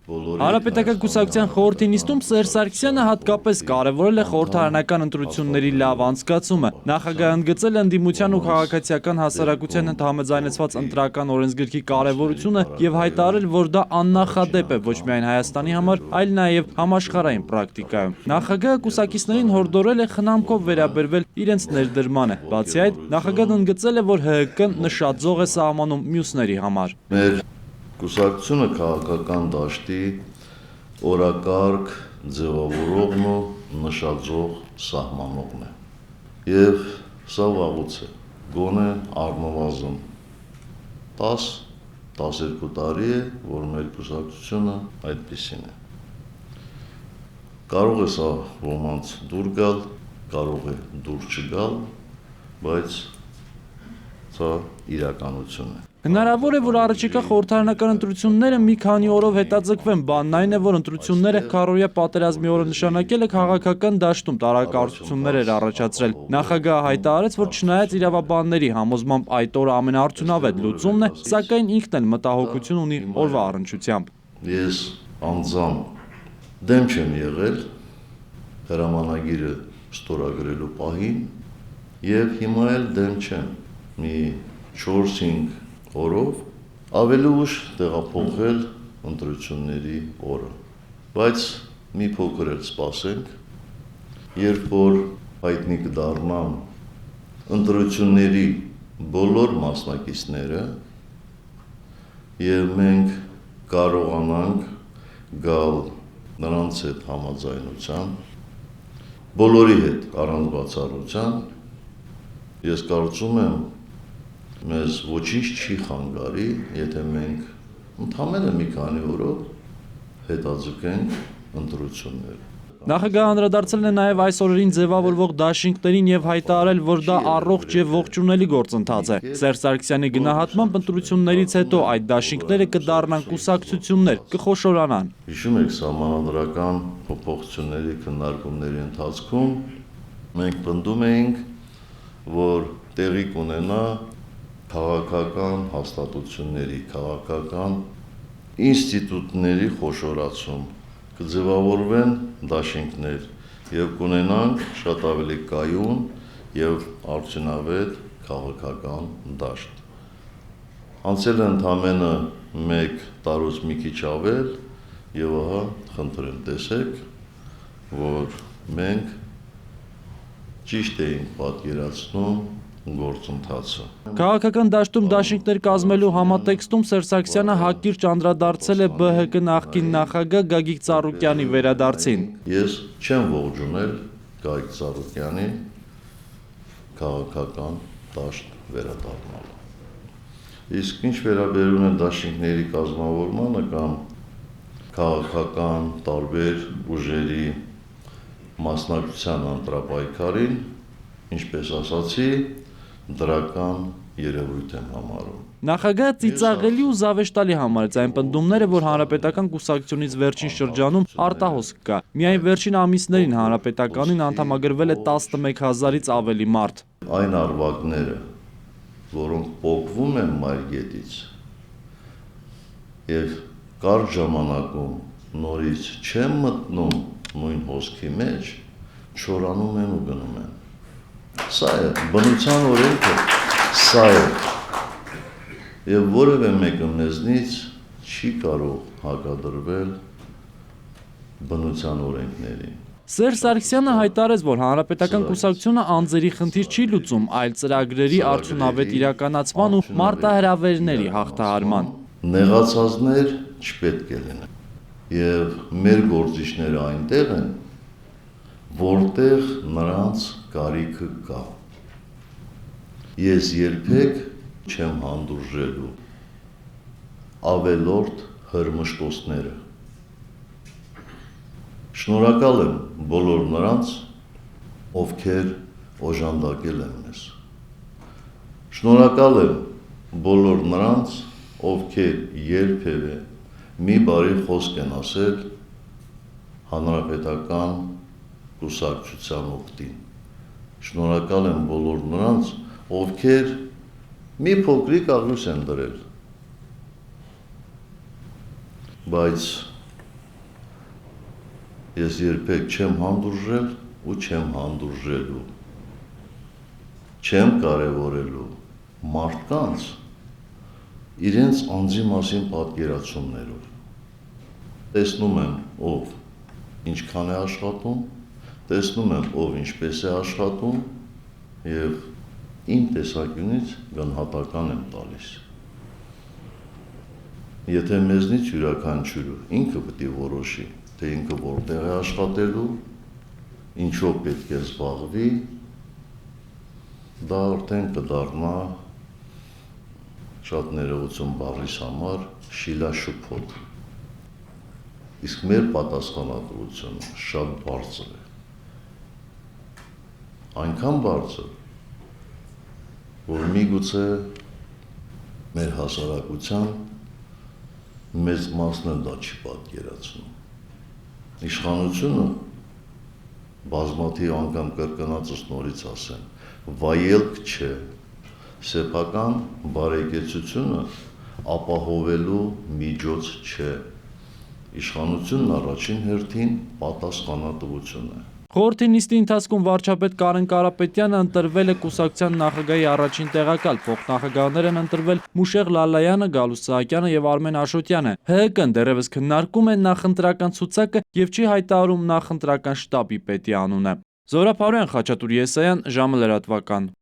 Հանրապետական կուսակցության խորհրդի նիստում Սերժ Սարգսյանը հատկապես կարևորել է խորհրդարանական ընտրությունների լավ անցկացումը։ Նախագահը ընդգծել է ընդդիմության ու քաղաքացիական հասարակության հետ համաձայնեցված ընտրական օրենսգրքի կարևորությունը եւ հայտարարել, որ դա աննախադեպ է ոչ միայն Հայաստանի համար, այլ նաեւ համաշխարհային պրակտիկայում։ Նախագահը կուսակիցներին հորդորել է խնամքով վերաբերվել իրենց ներդրմանը։ Բացի այդ, նախագահն ընդգծել է, որ ՀՀԿ-ն նշաձող է սահմանում մյուսների համար։ Կուսակցությունը քաղաքական դաշտի օրակարգ ձևավորողն ու նշաձող սահմանողն է։ Եվ սա վաղուց է, գոնե առնվազն 10-12 տարի է, որ մեր կուսակցությունը այդպիսին է։ Կարող է սա ոմանց դուր գալ, կարող է դուր չգալ, բայց սա իրականություն է։ Հնարավոր է, որ առաջիկա խորհրդարանական ընտրությունները մի քանի օրով հետաձգվեն, բանն այն է, որ ընտրությունները քառօրյա պատերազմի օրը նշանակելը քաղաքական դաշտում տարակարծություններ էր առաջացրել։ Նախագահը հայտարարեց, որ չնայած իրավաբանների համոզմամբ այդ օրը ամենաարդյունավետ լուծումն է, սակայն ինքն էլ մտահոգություն ունի օրվա առնչությամբ։ Ես անձամբ դեմ չեմ եղել հրամանագիրը ստորագրելու պահին եւ հիմա էլ դեմ չեմ մի 4-5 օրով ավելի ուշ տեղափոխել ընտրությունների օրը, բայց մի փոքր էլ սպասենք, երբ որ հայտնի կդառնան ընտրությունների բոլոր մասնակիցները եւ մենք կարողանանք գալ նրանց հետ համաձայնության, բոլորի հետ առանց բացառության, ես կարծում եմ մեզ ոչինչ չի խանգարի, եթե մենք ընդամենը մի քանի օրով հետաձգենք ընտրությունները։ Նախագահը անդրադարձել է նաև այս օրերին ձևավորվող դաշինքներին եւ հայտարարել, որ դա առողջ եւ ողջունելի գործընթաց է։ Սերժ Սարգսյանի գնահատմամբ ընտրություններից հետո այդ դաշինքները կդառնան կուսակցություններ, կխոշորանան։ Հիշում եք սահմանադրական փոփոխությունների քննարկումների ընթացքում մենք պնդում էինք, որ տեղի կունենա քաղաքական հաստատությունների, քաղաքական ինստիտուտների խոշորացում, կձևավորվեն դաշինքներ եւ կունենանք շատ ավելի կայուն եւ արդյունավետ քաղաքական դաշտ։ Անցել է ընդամենը 1 տարուց մի քիչ ավել եւ ահա խնդրեմ տեսեք, որ մենք ճիշտ էինք պատկերացնում գործընթացը։ Քաղաքական դաշտում դաշինքներ կազմելու համատեքստում Սերժ Սարգսյանը հակիրճ անդրադարձել է ԲՀԿ նախկին նախագահ Գագիկ Ծառուկյանի վերադարձին։ Ես չեմ ողջունել Գագիկ Ծառուկյանի քաղաքական դաշտ վերադառնալը։ Իսկ ինչ վերաբերում է դաշինքների կազմավորմանը կամ քաղաքական տարբեր ուժերի մասնակցության ընտրապայքարին, ինչպես ասացի, դրական երևույթ եմ համարում։ Նախագահը ծիծաղելի ու զավեշտալի համարեց այն պնդումները, որ հանրապետական կուսակցությունից վերջին շրջանում արտահոսք կա։ Միայն վերջին ամիսներին հանրապետականին անդամագրվել է 11,000-ից ավելի մարդ։ Այն արվակները, որոնք պոկվում են մայրգետից եւ կարճ ժամանակում նորից չեն մտնում նույն հոսքի մեջ, չորանում են ու գնում են։ Սա է բնության օրենքը, սա է։ Եվ որևէ մեկը մեզնից չի կարող հակադրվել բնության օրենքներին։ Սերժ Սարգսյանը հայտարարեց, որ հանրապետական կուսակցությունը անձերի խնդիր չի լուծում, այլ ծրագրերի արդյունավետ իրականացման ու մարտահրավերների հաղթահարման։ Նեղացածներ չպետք է լինեն։ Եվ մեր գործիչները այնտեղ են, որտեղ նրանց կարիքը կա։ Ես երբեք չեմ հանդուրժելու ավելորդ հրմշտոցները։ Շնորհակալ եմ բոլոր նրանց, ովքեր օժանդակել են մեզ։ Շնորհակալ եմ բոլոր նրանց, ովքեր երբևէ մի բարի խոսք են ասել հանրապետական կուսակցության օգտին։ Շնորհակալ եմ բոլոր նրանց, ովքեր մի փոքրիկ աղյուս են դրել, բայց Ես երբեք չեմ հանդուրժել ու չեմ հանդուրժելու։ Չեմ կարևորելու մարդկանց իրենց անձի մասին պատկերացումներով։ Տեսնում եմ ով ինչքան է աշխատում, տեսնում եմ ով ինչպես է աշխատում եւ իմ տեսակյունից գնահատական եմ տալիս։ Եթե մեզնից յուրաքանչյուրը ինքը պետք է որոշի, թե ինքը որտեղ է աշխատելու, ինչով պետք է զբաղվի, դա արդեն կդառնա շատ ներողություն բառիս համար շիլաշփոթ։ Իսկ մեր պատասխանատվությունը շատ բարձր է։ Այնքան բարձր, որ միգուցե մեր հասարակության մեծ մասն էլ դա չի պատկերացնում։ Իշխանությունը բազմաթիվ անգամ կրկնածս նորից ասեմ, վայելք չէ, սեփական բարեկեցությունը ապահովելու միջոց չէ։ Իշխանությունն առաջին հերթին պատասխանատվություն է։ Խորհրդի նիստի ընթացքում վարչապետ Կարեն Կարապետյանը ընտրվել է կուսակցության նախագահի առաջին տեղակալ, փոխնախագահներ են ընտրվել Մուշեղ Լալայանը, Գալուստ Սահակյանը եւ Արմեն Աշոտյանը։ ՀՀԿ-ն դեռևս քննարկում է նախընտրական ցուցակը եւ չի հայտարարում նախընտրական շտաբի պետի անունը։ Զորապ Հարոյան, Խաչատուր Եսայան, ժամը լրատվական։